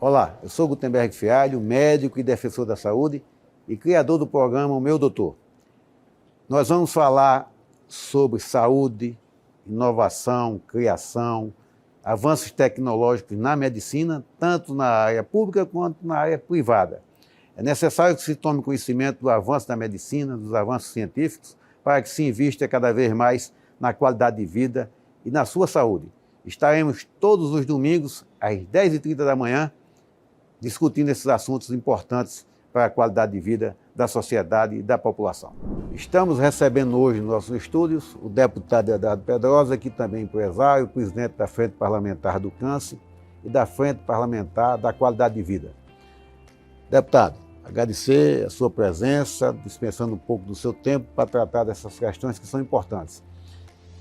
Olá, eu sou Gutenberg Fialho, médico e defensor da saúde e criador do programa O Meu Doutor. Nós vamos falar sobre saúde, inovação, criação, avanços tecnológicos na medicina, tanto na área pública quanto na área privada. É necessário que se tome conhecimento do avanço da medicina, dos avanços científicos, para que se invista cada vez mais na qualidade de vida e na sua saúde. Estaremos todos os domingos, às 10h30 da manhã, discutindo esses assuntos importantes para a qualidade de vida da sociedade e da população. Estamos recebendo hoje nos nossos estúdios o deputado Eduardo Pedrosa, que também é empresário, presidente da Frente Parlamentar do Câncer e da Frente Parlamentar da Qualidade de Vida. Deputado, agradecer a sua presença, dispensando um pouco do seu tempo para tratar dessas questões que são importantes.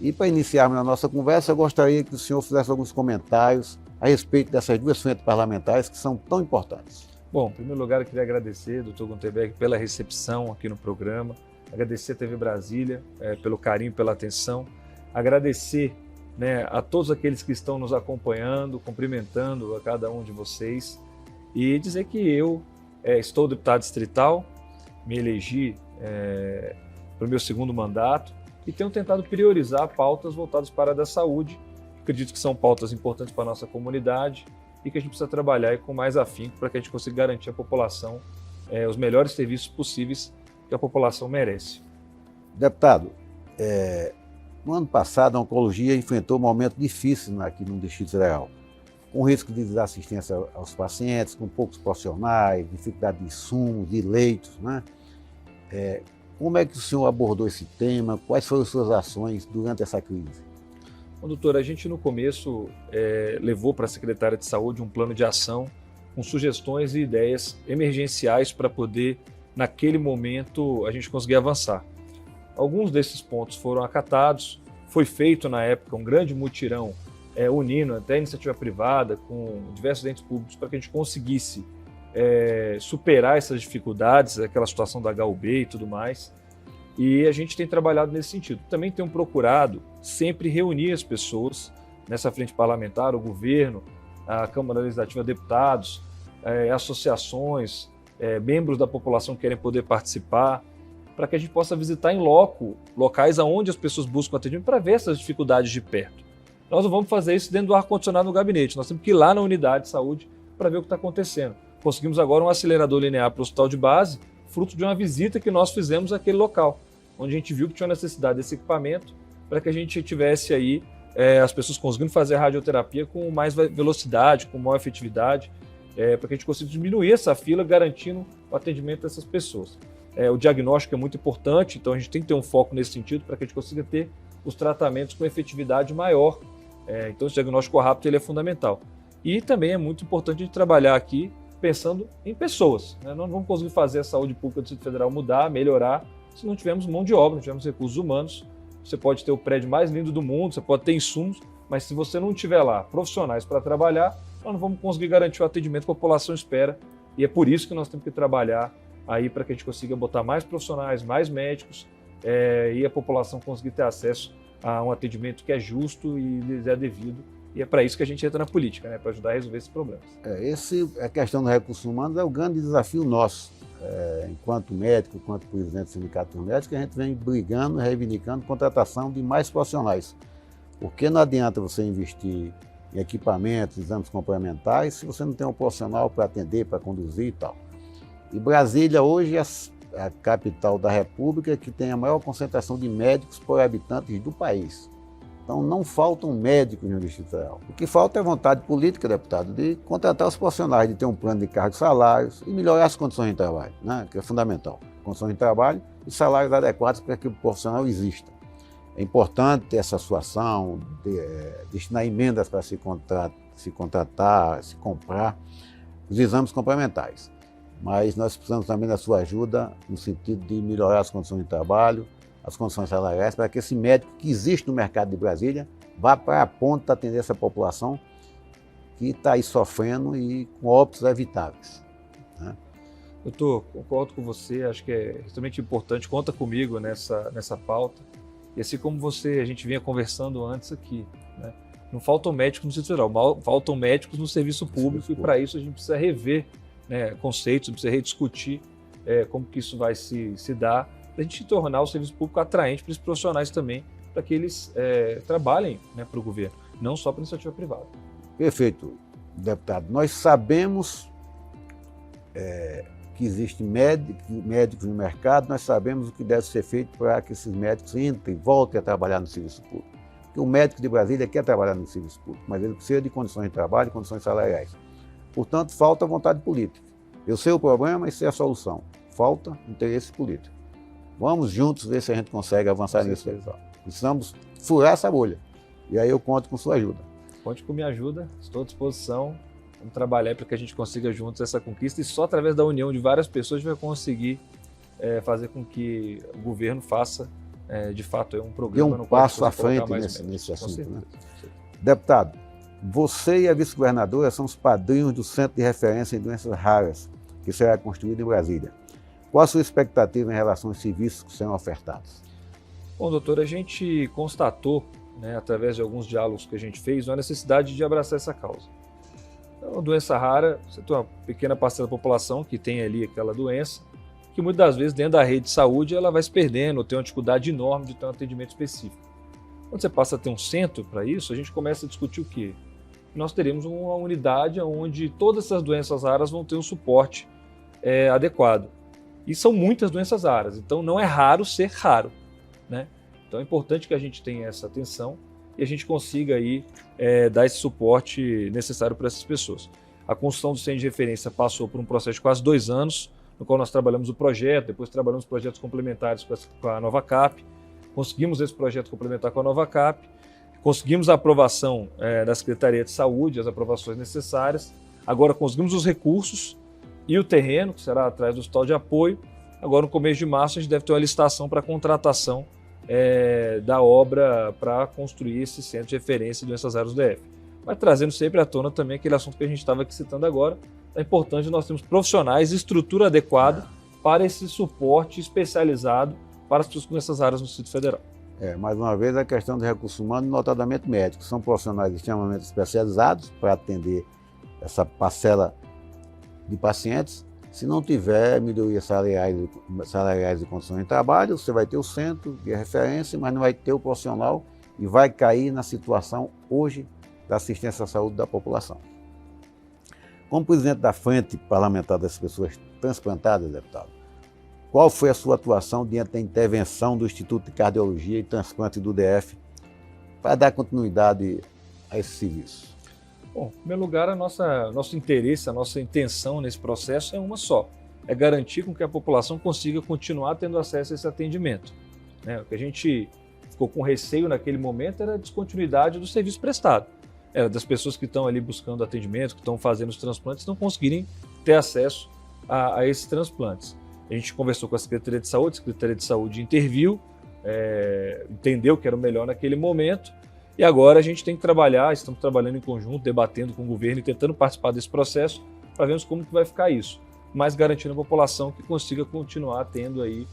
E para iniciarmos a nossa conversa, eu gostaria que o senhor fizesse alguns comentários a respeito dessas duas frentes parlamentares que são tão importantes. Bom, em primeiro lugar, eu queria agradecer, doutor Gutenberg, pela recepção aqui no programa, agradecer a TV Brasília pelo carinho, pela atenção, agradecer a todos aqueles que estão nos acompanhando, cumprimentando a cada um de vocês e dizer que eu estou deputado distrital, me elegi para o meu segundo mandato e tenho tentado priorizar pautas voltadas para a área da saúde. Acredito que são pautas importantes para a nossa comunidade e que a gente precisa trabalhar com mais afinco para que a gente consiga garantir à população os melhores serviços possíveis que a população merece. Deputado, no ano passado a oncologia enfrentou um momento difícil aqui no Distrito Federal, com risco de desassistência aos pacientes, com poucos profissionais, dificuldade de insumos, de leitos, né? Como é que o senhor abordou esse tema? Quais foram as suas ações durante essa crise? Bom, doutor, a gente no começo levou para a Secretaria de Saúde um plano de ação com sugestões e ideias emergenciais para poder, naquele momento, a gente conseguir avançar. Alguns desses pontos foram acatados, foi feito na época um grande mutirão unindo até a iniciativa privada com diversos entes públicos para que a gente conseguisse superar essas dificuldades, aquela situação da HUB e tudo mais. E a gente tem trabalhado nesse sentido. Também tenho procurado sempre reunir as pessoas nessa frente parlamentar, o governo, a Câmara Legislativa, deputados, associações, membros da população que querem poder participar, para que a gente possa visitar em loco, locais onde as pessoas buscam atendimento, para ver essas dificuldades de perto. Nós não vamos fazer isso dentro do ar-condicionado no gabinete, nós temos que ir lá na unidade de saúde para ver o que está acontecendo. Conseguimos agora um acelerador linear para o hospital de base, fruto de uma visita que nós fizemos àquele local, onde a gente viu que tinha necessidade desse equipamento para que a gente tivesse aí as pessoas conseguindo fazer a radioterapia com mais velocidade, com maior efetividade, para que a gente consiga diminuir essa fila, garantindo o atendimento dessas pessoas. O diagnóstico é muito importante, então a gente tem que ter um foco nesse sentido para que a gente consiga ter os tratamentos com efetividade maior. Então esse diagnóstico rápido ele é fundamental. E também é muito importante a gente trabalhar aqui pensando em pessoas. Nós não vamos conseguir fazer a saúde pública do Distrito Federal mudar, melhorar, se não tivermos mão de obra, não tivermos recursos humanos. Você pode ter o prédio mais lindo do mundo, você pode ter insumos, mas se você não tiver lá profissionais para trabalhar, nós não vamos conseguir garantir o atendimento que a população espera. E é por isso que nós temos que trabalhar aí para que a gente consiga botar mais profissionais, mais médicos e a população conseguir ter acesso a um atendimento que é justo e lhes é devido. E é para isso que a gente entra na política, para ajudar a resolver esses problemas. A questão dos recursos humanos é o grande desafio nosso. Enquanto médico, enquanto presidente do Sindicato dos Médicos, a gente vem brigando, reivindicando contratação de mais profissionais. Porque não adianta você investir em equipamentos, exames complementares, se você não tem um profissional para atender, para conduzir e tal. E Brasília hoje é a capital da República que tem a maior concentração de médicos por habitantes do país. Então não faltam médicos no Distrito Federal. O que falta é vontade política, deputado, de contratar os profissionais, de ter um plano de cargos e salários e melhorar as condições de trabalho, que é fundamental. Condições de trabalho e salários adequados para que o profissional exista. É importante ter essa sua ação, destinar emendas para se contratar, se comprar os exames complementares. Mas nós precisamos também da sua ajuda no sentido de melhorar as condições de trabalho, as condições salariais, para que esse médico que existe no mercado de Brasília vá para a ponta atender essa população que está aí sofrendo e com óbitos evitáveis. Doutor, concordo com você, acho que é extremamente importante, conta comigo nessa pauta. E assim como a gente vinha conversando antes aqui, né? Não faltam médicos no Distrito Federal, faltam médicos no serviço público, e para isso a gente precisa rever, né, conceitos, precisa rediscutir como que isso vai se dar, para a gente tornar o serviço público atraente para os profissionais também, para que eles trabalhem, né, para o governo, não só para a iniciativa privada. Perfeito, deputado. Nós sabemos que existem médicos no mercado, nós sabemos o que deve ser feito para que esses médicos entrem e voltem a trabalhar no serviço público. Porque o médico de Brasília quer trabalhar no serviço público, mas ele precisa de condições de trabalho, condições salariais. Portanto, falta vontade política. Eu sei o problema e sei a solução. Falta interesse político. Vamos juntos ver se a gente consegue avançar nisso. Precisamos furar essa bolha. E aí eu conto com sua ajuda. Conte com minha ajuda, estou à disposição. Vamos trabalhar para que a gente consiga juntos essa conquista, e só através da união de várias pessoas a gente vai conseguir fazer com que o governo faça, de fato, um programa. Dê um passo à frente nesse assunto. Né? Deputado, você e a vice-governadora são os padrinhos do Centro de Referência em Doenças Raras, que será construído em Brasília. Qual a sua expectativa em relação aos serviços que serão ofertados? Bom, doutor, a gente constatou, né, através de alguns diálogos que a gente fez, a necessidade de abraçar essa causa. Então, a doença rara, você tem uma pequena parcela da população que tem ali aquela doença, que muitas das vezes dentro da rede de saúde ela vai se perdendo, tem uma dificuldade enorme de ter um atendimento específico. Quando você passa a ter um centro para isso, a gente começa a discutir o quê? Nós teremos uma unidade onde todas essas doenças raras vão ter um suporte adequado. E são muitas doenças raras, então não é raro ser raro, né? Então é importante que a gente tenha essa atenção e a gente consiga aí dar esse suporte necessário para essas pessoas. A construção do centro de referência passou por um processo de quase 2 anos, no qual nós trabalhamos o projeto, depois trabalhamos projetos complementares com a Nova Cap, conseguimos esse projeto complementar com a Nova Cap, conseguimos a aprovação da Secretaria de Saúde, as aprovações necessárias, agora conseguimos os recursos e o terreno, que será atrás do hospital de apoio. Agora, no começo de março, a gente deve ter uma licitação para contratação da obra para construir esse centro de referência de doenças raras do DF. Mas trazendo sempre à tona também aquele assunto que a gente estava aqui citando agora, é importante nós termos profissionais, estrutura adequada para esse suporte especializado para as pessoas com doenças raras no Distrito Federal. Mais uma vez, a questão do recurso humano, notadamente médicos. São profissionais extremamente especializados para atender essa parcela de pacientes. Se não tiver melhorias salariais e condições de trabalho, você vai ter o centro de referência, mas não vai ter o profissional e vai cair na situação hoje da assistência à saúde da população. Como presidente da Frente Parlamentar das Pessoas Transplantadas, deputado, qual foi a sua atuação diante da intervenção do Instituto de Cardiologia e Transplante do DF para dar continuidade a esse serviço? Bom, em primeiro lugar, nosso interesse, a nossa intenção nesse processo é uma só: é garantir com que a população consiga continuar tendo acesso a esse atendimento. O que a gente ficou com receio naquele momento era a descontinuidade do serviço prestado. Era das pessoas que estão ali buscando atendimento, que estão fazendo os transplantes, não conseguirem ter acesso a esses transplantes. A gente conversou com a Secretaria de Saúde interviu, entendeu que era o melhor naquele momento. E agora a gente tem que trabalhar, estamos trabalhando em conjunto, debatendo com o governo e tentando participar desse processo para vermos como que vai ficar isso, mas garantindo a população que consiga continuar tendo aí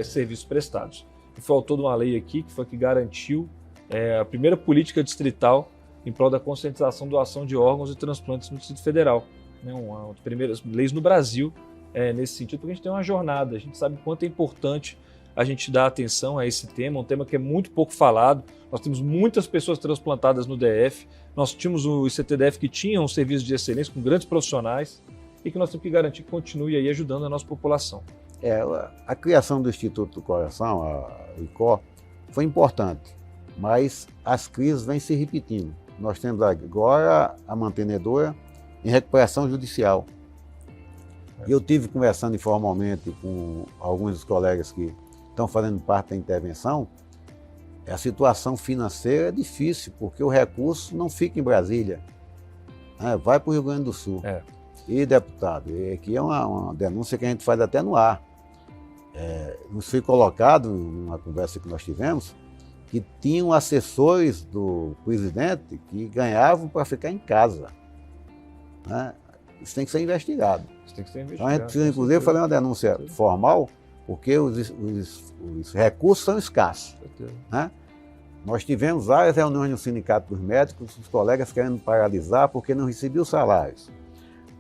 serviços prestados. E foi o autor de uma lei aqui, que foi que garantiu a primeira política distrital em prol da conscientização, doação de órgãos e transplantes no Distrito Federal. Uma das primeiras leis no Brasil nesse sentido, porque a gente tem uma jornada, a gente sabe o quanto é importante a gente dar atenção a esse tema, um tema que é muito pouco falado. Nós temos muitas pessoas transplantadas no DF, nós tínhamos o ICTDF que tinha um serviço de excelência com grandes profissionais e que nós temos que garantir que continue aí ajudando a nossa população. A criação do Instituto do Coração, a ICO, foi importante, mas as crises vêm se repetindo. Nós temos agora a mantenedora em recuperação judicial. E eu tive conversando informalmente com alguns dos colegas que estão fazendo parte da intervenção. A situação financeira é difícil, porque o recurso não fica em Brasília, vai para o Rio Grande do Sul. E, deputado, aqui é uma denúncia que a gente faz até no ar. Nos foi colocado, numa conversa que nós tivemos, que tinham assessores do presidente que ganhavam para ficar em casa. Isso tem que ser investigado. Isso tem que ser Então investigado. a gente precisa, inclusive, fazer uma denúncia formal, porque os recursos são escassos. Né? Nós tivemos várias reuniões no Sindicato dos Médicos, os colegas querendo paralisar porque não recebiam salários.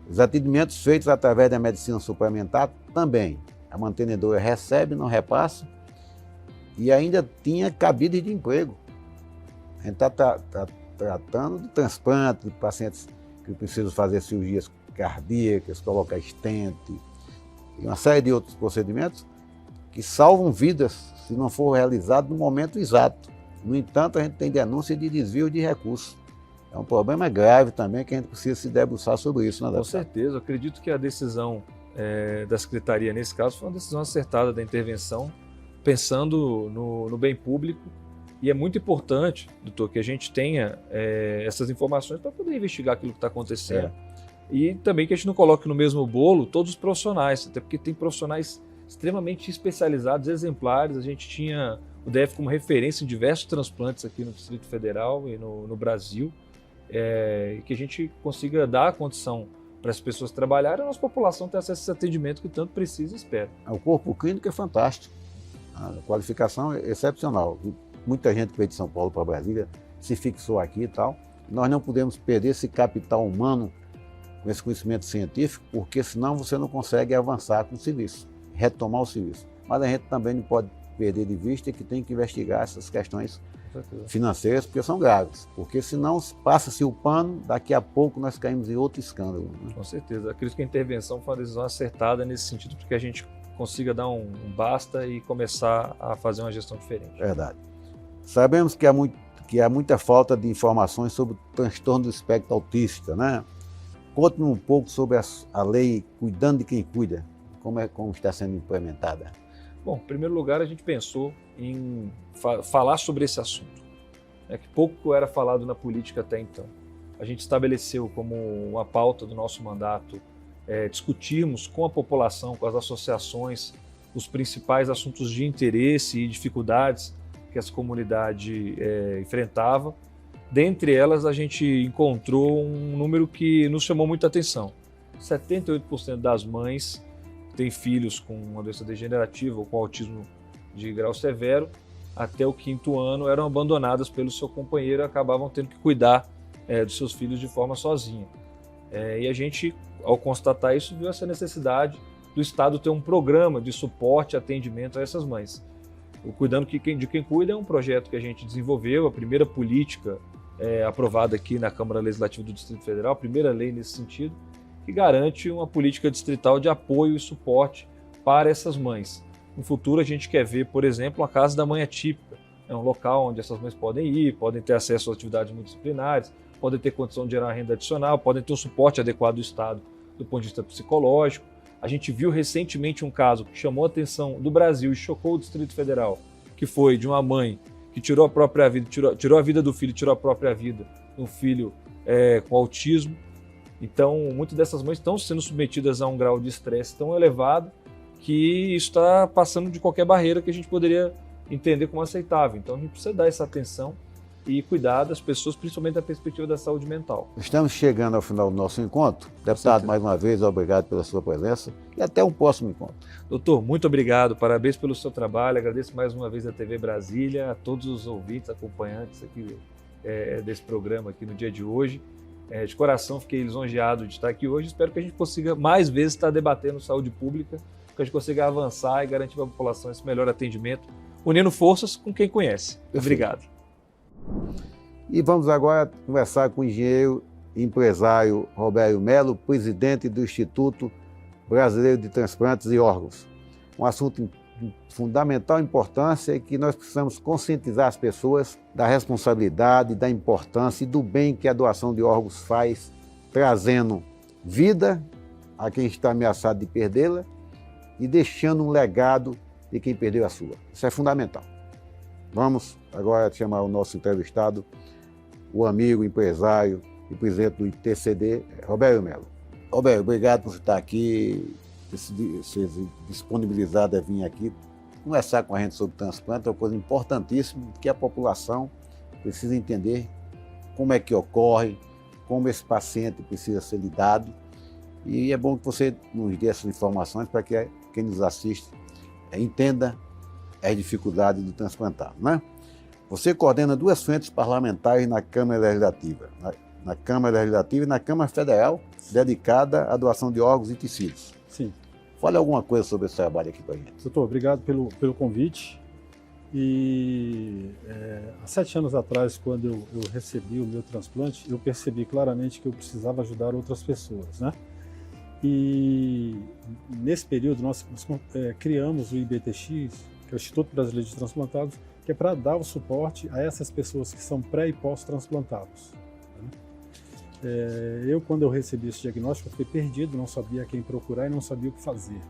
Os atendimentos feitos através da medicina suplementar também. A mantenedora recebe, não repassa, e ainda tinha cabide de emprego. A gente está tratando de transplante, de pacientes que precisam fazer cirurgias cardíacas, colocar estente, e uma série de outros procedimentos que salvam vidas se não for realizado no momento exato. No entanto, a gente tem denúncia de desvio de recursos. É um problema grave também que a gente precisa se debruçar sobre isso, né, Com certeza, eu acredito que a decisão da Secretaria, nesse caso, foi uma decisão acertada da intervenção, pensando no bem público. E é muito importante, doutor, que a gente tenha essas informações para poder investigar aquilo que está acontecendo. E também que a gente não coloque no mesmo bolo todos os profissionais, até porque tem profissionais extremamente especializados, exemplares. A gente tinha o DF como referência em diversos transplantes aqui no Distrito Federal e no Brasil, e que a gente consiga dar a condição para as pessoas trabalharem, a nossa população ter acesso a esse atendimento que tanto precisa e espera. O corpo clínico é fantástico, a qualificação é excepcional. Muita gente que veio de São Paulo para Brasília se fixou aqui e tal. Nós não podemos perder esse capital humano, com esse conhecimento científico, porque senão você não consegue avançar com o serviço, retomar o serviço. Mas a gente também não pode perder de vista que tem que investigar essas questões financeiras, porque são graves. Porque senão passa-se o pano, daqui a pouco nós caímos em outro escândalo. Né? Com certeza. Acredito que a intervenção foi uma decisão acertada nesse sentido, porque a gente consiga dar um basta e começar a fazer uma gestão diferente. Verdade. Sabemos que há muita falta de informações sobre o transtorno do espectro autista, né? Conte-me um pouco sobre a lei Cuidando de Quem Cuida, como está sendo implementada. Bom, em primeiro lugar, a gente pensou em falar sobre esse assunto, que pouco era falado na política até então. A gente estabeleceu como uma pauta do nosso mandato discutirmos com a população, com as associações, os principais assuntos de interesse e dificuldades que essa comunidade enfrentava. Dentre elas, a gente encontrou um número que nos chamou muita atenção. 78% das mães que têm filhos com uma doença degenerativa ou com autismo de grau severo, até o 5º ano, eram abandonadas pelo seu companheiro e acabavam tendo que cuidar dos seus filhos de forma sozinha. E a gente, ao constatar isso, viu essa necessidade do Estado ter um programa de suporte e atendimento a essas mães. O Cuidando de Quem Cuida é um projeto que a gente desenvolveu, a primeira política aprovada aqui na Câmara Legislativa do Distrito Federal, a primeira lei nesse sentido, que garante uma política distrital de apoio e suporte para essas mães. No futuro, a gente quer ver, por exemplo, a Casa da Mãe Atípica. É um local onde essas mães podem ir, podem ter acesso às atividades multidisciplinares, podem ter condição de gerar renda adicional, podem ter um suporte adequado do Estado do ponto de vista psicológico. A gente viu recentemente um caso que chamou a atenção do Brasil e chocou o Distrito Federal, que foi de uma mãe que tirou a própria vida, tirou a vida do filho, tirou a própria vida, um filho com autismo. Então, muitas dessas mães estão sendo submetidas a um grau de estresse tão elevado que isso está passando de qualquer barreira que a gente poderia entender como aceitável. Então, a gente precisa dar essa atenção e cuidar das pessoas, principalmente da perspectiva da saúde mental. Estamos chegando ao final do nosso encontro. Deputado, mais uma vez, obrigado pela sua presença e até um próximo encontro. Doutor, muito obrigado, parabéns pelo seu trabalho, agradeço mais uma vez a TV Brasília, a todos os ouvintes, acompanhantes aqui desse programa aqui no dia de hoje. De coração, fiquei lisonjeado de estar aqui hoje, espero que a gente consiga mais vezes estar debatendo saúde pública, que a gente consiga avançar e garantir para a população esse melhor atendimento, unindo forças com quem conhece. Obrigado. E vamos agora conversar com o engenheiro e empresário Robério Melo, presidente do Instituto Brasileiro de Transplantes e Órgãos. Um assunto de fundamental importância e que nós precisamos conscientizar as pessoas da responsabilidade, da importância e do bem que a doação de órgãos faz, trazendo vida a quem está ameaçado de perdê-la e deixando um legado de quem perdeu a sua. Isso é fundamental. Vamos agora chamar o nosso entrevistado, o amigo, empresário e presidente do ITCD, Robério Melo. Robério, obrigado por estar aqui, ser disponibilizado a vir aqui conversar com a gente sobre transplante. É uma coisa importantíssima que a população precisa entender como é que ocorre, como esse paciente precisa ser lidado E é bom que você nos dê essas informações para que quem nos assiste entenda as dificuldades do transplantado, né? Você coordena 2 frentes parlamentares na Câmara Legislativa, na Câmara Legislativa e na Câmara Federal, dedicada à doação de órgãos e tecidos. Sim. Fale alguma coisa sobre esse trabalho aqui com a gente. Doutor, obrigado pelo convite. E há 7 anos atrás, quando eu recebi o meu transplante, eu percebi claramente que eu precisava ajudar outras pessoas, né? E nesse período nós criamos o IBTX, que é o Instituto Brasileiro de Transplantados, que é para dar o suporte a essas pessoas que são pré e pós-transplantados. Quando eu recebi esse diagnóstico, eu fiquei perdido, não sabia quem procurar e não sabia o que fazer.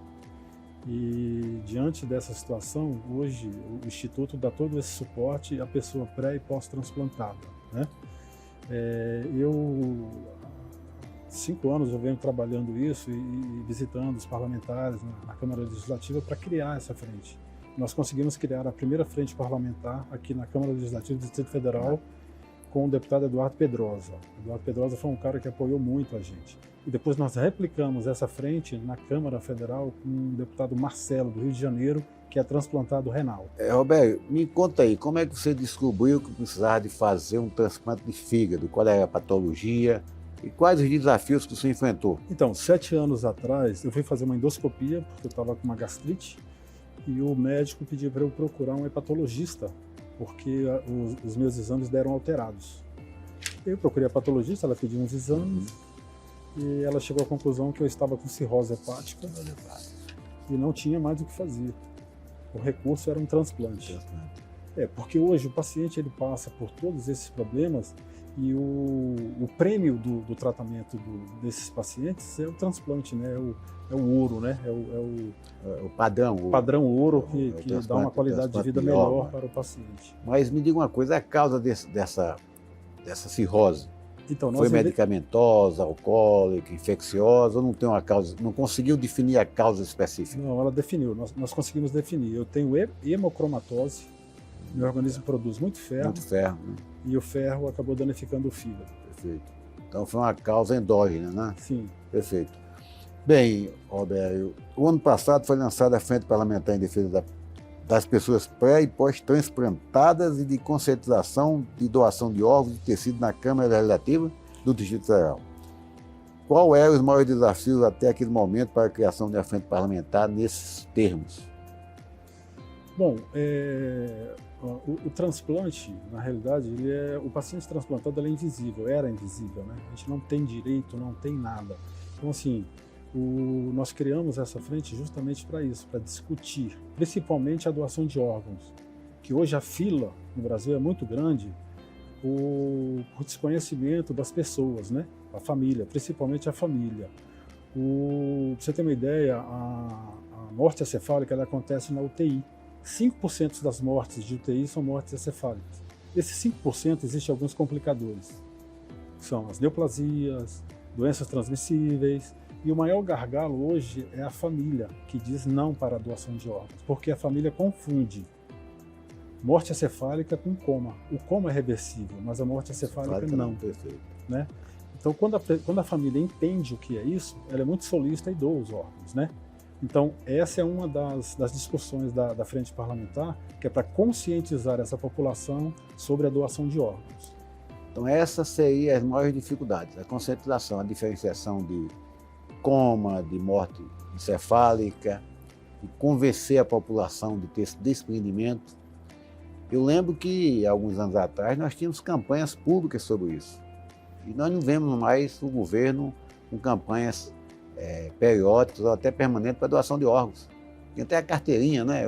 E diante dessa situação, hoje o Instituto dá todo esse suporte à pessoa pré e pós-transplantada, né? 5 anos eu venho trabalhando isso e visitando os parlamentares na Câmara Legislativa para criar essa frente. Nós conseguimos criar a primeira frente parlamentar aqui na Câmara Legislativa do Distrito Federal com o deputado Eduardo Pedrosa. Eduardo Pedrosa foi um cara que apoiou muito a gente. E depois nós replicamos essa frente na Câmara Federal com o deputado Marcelo, do Rio de Janeiro, que é transplantado renal. Roberto, me conta aí, como é que você descobriu que precisava de fazer um transplante de fígado? Qual era a patologia? E quais os desafios que você enfrentou? Então, 7 anos atrás, eu fui fazer uma endoscopia, porque eu estava com uma gastrite, e o médico pediu para eu procurar um hepatologista, porque os meus exames deram alterados. Eu procurei a patologista, ela pediu uns exames, e ela chegou à conclusão que eu estava com cirrose hepática e não tinha mais o que fazer. O recurso era um transplante. Porque hoje o paciente ele passa por todos esses problemas e o prêmio do tratamento desses pacientes é o transplante, né? É o ouro, né? O padrão. O padrão ouro que dá uma qualidade de vida melhor para o paciente. Mas me diga uma coisa, a causa dessa cirrose? Então, foi medicamentosa, alcoólica, infecciosa, ou não tem uma causa, não conseguiu definir a causa específica? Não, ela definiu, nós conseguimos definir. Eu tenho hemocromatose, meu organismo produz muito ferro. Muito ferro, né? E o ferro acabou danificando o fígado. Perfeito. Então foi uma causa endógena, né? Sim. Perfeito. Bem, Roberto, o ano passado foi lançada a Frente Parlamentar em Defesa das Pessoas Pré- e Pós-Transplantadas e de Conscientização de Doação de Órgãos e Tecido na Câmara Legislativa do Distrito Federal. Qual eram os maiores desafios até aquele momento para a criação da Frente Parlamentar nesses termos? Bom, o transplante, na realidade, o paciente transplantado ele é invisível, era invisível, né? A gente não tem direito, não tem nada. Então, assim, nós criamos essa frente justamente para isso, para discutir, principalmente a doação de órgãos, que hoje a fila no Brasil é muito grande por desconhecimento das pessoas, né? A família, principalmente a família. Para você ter uma ideia, a morte encefálica ela acontece na UTI. 5% das mortes de UTI são mortes encefálicas. Esses 5% existem alguns complicadores. São as neoplasias, doenças transmissíveis, e o maior gargalo hoje é a família, que diz não para a doação de órgãos, porque a família confunde morte encefálica com coma. O coma é reversível, mas a morte encefálica não. Perfeito. Né? Então, quando a família entende o que é isso, ela é muito solícita e doa os órgãos, né? Então, essa é uma das discussões da Frente Parlamentar, que é para conscientizar essa população sobre a doação de órgãos. Então, essas seriam as maiores dificuldades, a conscientização, a diferenciação de coma, de morte encefálica, e convencer a população de ter esse desprendimento. Eu lembro que, alguns anos atrás, nós tínhamos campanhas públicas sobre isso. E nós não vemos mais o governo com campanhas periódicas ou até permanentes para doação de órgãos. Tinha até a carteirinha, né?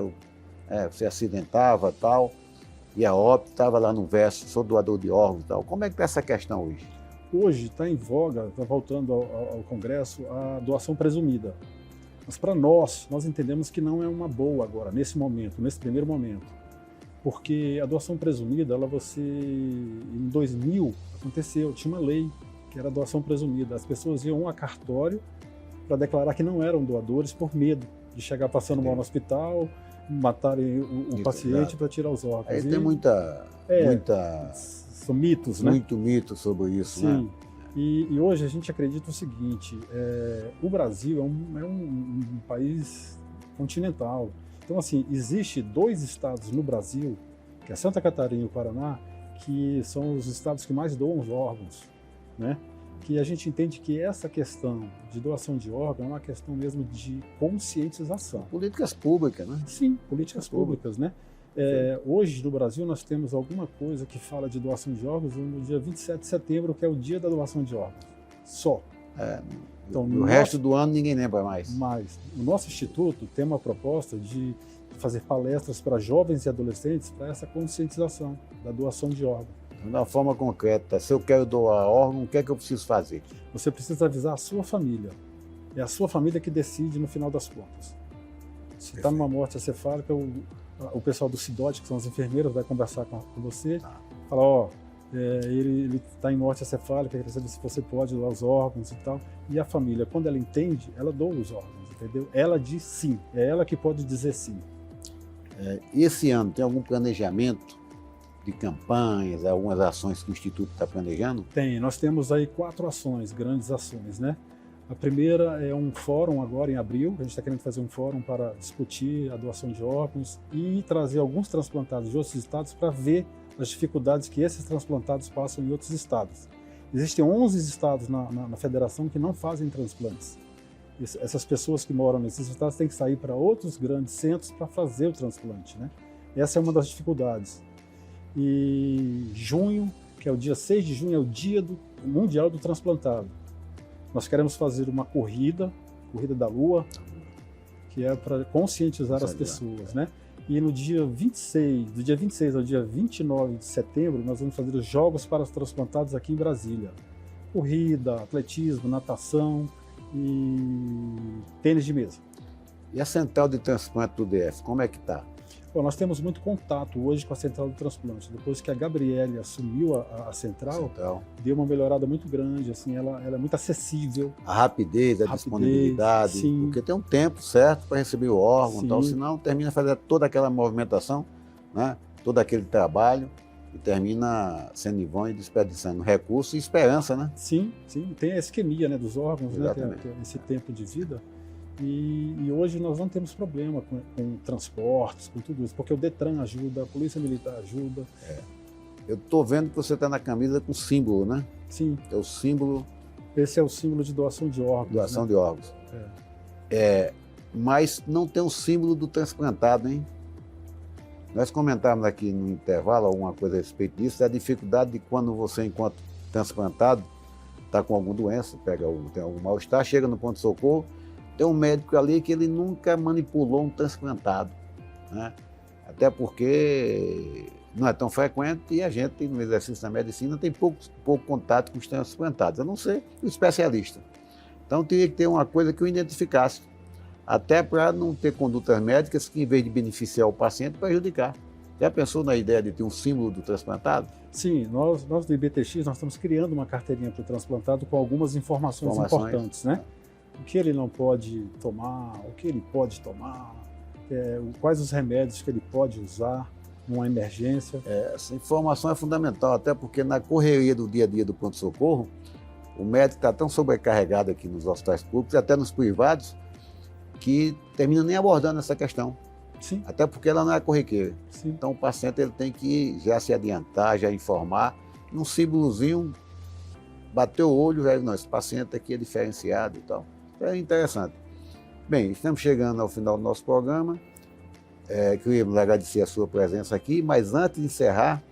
Você acidentava e tal, e a óbito estava lá no verso, sou doador de órgãos e tal. Como é que está essa questão hoje? Hoje está em voga, está voltando ao Congresso, a doação presumida. Mas para nós entendemos que não é uma boa agora, nesse momento, nesse primeiro momento. Porque a doação presumida, em 2000, aconteceu, tinha uma lei que era a doação presumida. As pessoas iam a cartório para declarar que não eram doadores por medo de chegar passando mal no hospital, matarem o paciente para tirar os órgãos. Aí tem muita... São mitos, né? Muito mito sobre isso, Sim. né? E hoje a gente acredita o seguinte, o Brasil é um país continental. Então, assim, existe 2 estados no Brasil, que é Santa Catarina e o Paraná, que são os estados que mais doam os órgãos, né? Que a gente entende que essa questão de doação de órgão é uma questão mesmo de conscientização. Políticas públicas, né? Sim, políticas públicas, né? Hoje no Brasil nós temos alguma coisa que fala de doação de órgãos no dia 27 de setembro, que é o dia da doação de órgãos. Só. Então, o resto do ano ninguém lembra mais. Mas o nosso instituto tem uma proposta de fazer palestras para jovens e adolescentes para essa conscientização da doação de órgãos. De uma forma concreta, se eu quero doar órgão, o que é que eu preciso fazer? Você precisa avisar a sua família. É a sua família que decide no final das contas. Se está numa morte acefálica, o pessoal do CIDOT, que são as enfermeiras, vai conversar com você, falar, ele está em morte acefálica, quer saber se você pode doar os órgãos e tal. E a família, quando ela entende, ela doa os órgãos, entendeu? Ela diz sim, é ela que pode dizer sim. Esse ano tem algum planejamento de campanhas, algumas ações que o Instituto está planejando? Tem, nós temos aí 4 ações, grandes ações, né? A primeira é um fórum agora em abril, a gente está querendo fazer um fórum para discutir a doação de órgãos e trazer alguns transplantados de outros estados para ver as dificuldades que esses transplantados passam em outros estados. Existem 11 estados na federação que não fazem transplantes. Essas pessoas que moram nesses estados têm que sair para outros grandes centros para fazer o transplante, né? Essa é uma das dificuldades. E junho, que é o dia 6 de junho, é o dia mundial do transplantado. Nós queremos fazer uma corrida da Lua, que é para conscientizar as pessoas, né? E no dia 26, do dia 26 ao dia 29 de setembro, nós vamos fazer os Jogos para os Transplantados aqui em Brasília. Corrida, atletismo, natação e tênis de mesa. E a central de transplante do DF, como é que está? Bom, nós temos muito contato hoje com a central de transplante. Depois que a Gabriele assumiu a central, deu uma melhorada muito grande, assim, ela é muito acessível. A rapidez, a disponibilidade, sim. Porque tem um tempo certo para receber o órgão, então, senão termina fazendo toda aquela movimentação, né? Todo aquele trabalho e termina sendo em vão e desperdiçando recurso e esperança, né? Sim, tem a isquemia, né, dos órgãos, né, que é esse tempo de vida. E hoje nós não temos problema com transportes, com tudo isso, porque o Detran ajuda, a Polícia Militar ajuda. Eu estou vendo que você está na camisa com símbolo, né? Sim. É o símbolo... Esse é o símbolo de doação de órgãos. Doação de órgãos. Mas não tem o símbolo do transplantado, hein? Nós comentamos aqui no intervalo alguma coisa a respeito disso, a dificuldade de quando você, enquanto transplantado, está com alguma doença, tem algum mal-estar, chega no ponto-socorro, tem um médico ali que ele nunca manipulou um transplantado, né? Até porque não é tão frequente e a gente, no exercício da medicina, tem pouco contato com os transplantados, a não ser o especialista. Então, teria que ter uma coisa que o identificasse, até para não ter condutas médicas que, em vez de beneficiar o paciente, prejudicar. Já pensou na ideia de ter um símbolo do transplantado? Sim, nós do IBTX nós estamos criando uma carteirinha para o transplantado com algumas informações importantes, né? O que ele não pode tomar, o que ele pode tomar, quais os remédios que ele pode usar numa emergência. Essa informação é fundamental, até porque na correria do dia a dia do pronto-socorro, o médico está tão sobrecarregado aqui nos hospitais públicos, até nos privados, que termina nem abordando essa questão. Sim. Até porque ela não é corriqueira. Sim. Então o paciente ele tem que já se adiantar, já informar, num símbolozinho, bater o olho, velho, não, esse paciente aqui é diferenciado e tal. É interessante. Bem, estamos chegando ao final do nosso programa. Queríamos agradecer a sua presença aqui, mas antes de encerrar,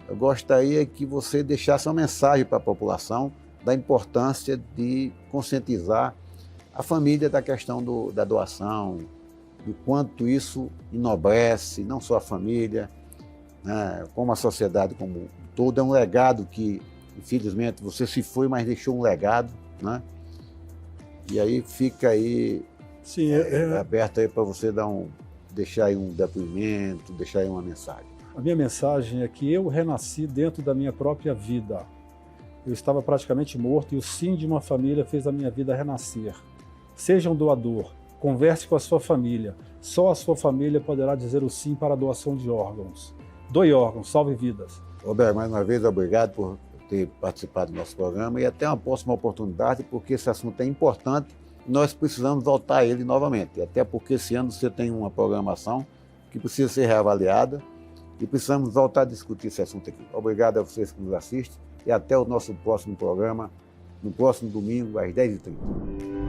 eu gostaria que você deixasse uma mensagem para a população da importância de conscientizar a família da questão da doação, do quanto isso enobrece, não só a família, né, como a sociedade como um todo. É um legado que, infelizmente, você se foi, mas deixou um legado, né? E aí fica aí aberto aí para você deixar aí um depoimento, deixar aí uma mensagem. A minha mensagem é que eu renasci dentro da minha própria vida. Eu estava praticamente morto e o sim de uma família fez a minha vida renascer. Seja um doador, converse com a sua família. Só a sua família poderá dizer o sim para a doação de órgãos. Doe órgãos, salve vidas. Roberto, mais uma vez, obrigado por ter participado do nosso programa e até uma próxima oportunidade, porque esse assunto é importante e nós precisamos voltar a ele novamente, até porque esse ano você tem uma programação que precisa ser reavaliada e precisamos voltar a discutir esse assunto aqui. Obrigado a vocês que nos assistem e até o nosso próximo programa, no próximo domingo, às 10h30.